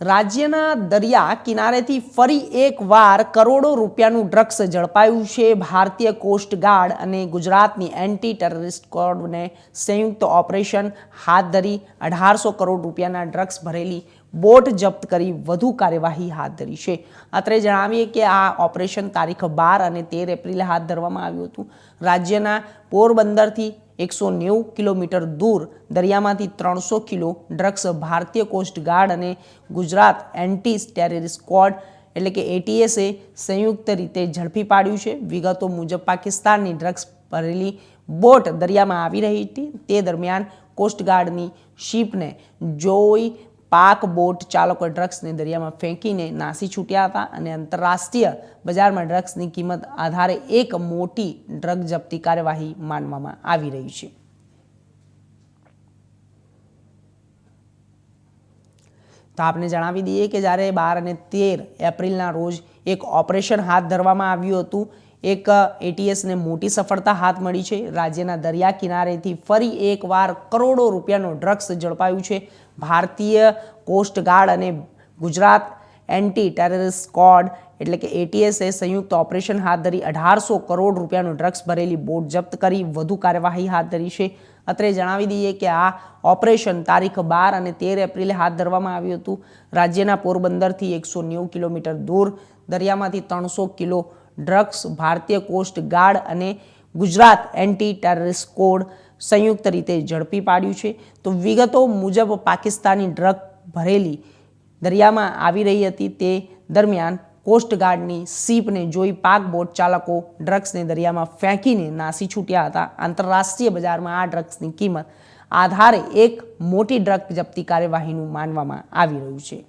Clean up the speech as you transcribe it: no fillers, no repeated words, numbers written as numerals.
રાજ્યના દરિયા કિનારેથી ફરી એકવાર કરોડો રૂપિયાનું ડ્રગ્સ ઝડપાયું છે. ભારતીય કોસ્ટગાર્ડ અને ગુજરાતની એન્ટી ટેરરિસ્ટ સ્ક્વોડને સંયુક્ત ઓપરેશન હાથ ધરી 1800 કરોડ રૂપિયાના ડ્રગ્સ ભરેલી બોટ જપ્ત કરી વધુ કાર્યવાહી હાથ ધરી છે. અત્રે જણાવીએ કે આ ઓપરેશન તારીખ 12 અને 13 એપ્રિલે હાથ ધરવામાં આવ્યું હતું. રાજ્યના પોરબંદરથી 190 કિલોમીટર દૂર દરિયામાંથી 300 કિલો ડ્રગ્સ ભારતીય કોસ્ટગાર્ડ અને ગુજરાત એન્ટી ટેરરિસ્ટ સ્ક્વોડ એટલે કે એટીએસે સંયુક્ત રીતે ઝડપી પાડ્યું છે. વિગતો મુજબ પાકિસ્તાનની ડ્રગ્સ ભરેલી બોટ દરિયામાં આવી રહી હતી. તે દરમિયાન કોસ્ટગાર્ડની શિપને જોઈ પાક બોટ ચાલકોએ ડ્રગ્સને દરિયામાં ફેંકીને નાસી છૂટ્યા હતા અને આંતરરાષ્ટ્રીય બજારમાં ડ્રગ્સની કિંમત આધારે એક મોટી ડ્રગ જપ્તી કાર્યવાહી માનવામાં આવી રહી છે. તો આપને જણાવી દઈએ કે જ્યારે 12 અને 13 એપ્રિલના રોજ એક ઓપરેશન હાથ ધરવામાં આવ્યું હતું. એક એટીએસને મોટી સફળતા હાથ મળી છે. રાજ્યના દરિયા કિનારેથી ફરી એકવાર કરોડો રૂપિયાનો ડ્રગ્સ ઝડપાયું છે. ભારતીય કોસ્ટગાર્ડ અને ગુજરાત એન્ટી ટેરરિસ્ટ સ્ક્વોડ એટલે કે એટીએસે સંયુક્ત ઓપરેશન હાથ ધરી 1800 કરોડ રૂપિયાનું ડ્રગ્સ ભરેલી બોટ જપ્ત કરી વધુ કાર્યવાહી હાથ ધરી છે. અત્રે જણાવી દઈએ કે આ ઓપરેશન તારીખ 12 અને 13 એપ્રિલે હાથ ધરવામાં આવ્યું હતું. રાજ્યના પોરબંદરથી 190 કિલોમીટર દૂર દરિયામાંથી 300 કિલો ડ્રગ્સ ભારતીય કોસ્ટગાર્ડ અને ગુજરાત એન્ટી ટેરરિસ્ટ સ્ક્વોડ સંયુક્ત રીતે ઝડપી પાડ્યું છે. તો વિગતો મુજબ પાકિસ્તાની ડ્રગ ભરેલી દરિયામાં આવી રહી હતી. તે દરમિયાન કોસ્ટગાર્ડની શિપને જોઈ પાક બોટ ચાલકો ડ્રગ્સને દરિયામાં ફેંકીને નાસી છૂટ્યા હતા. આંતરરાષ્ટ્રીય બજારમાં આ ડ્રગ્સની કિંમત આધારે એક મોટી ડ્રગ જપ્તી કાર્યવાહીનું માનવામાં આવી રહ્યું છે.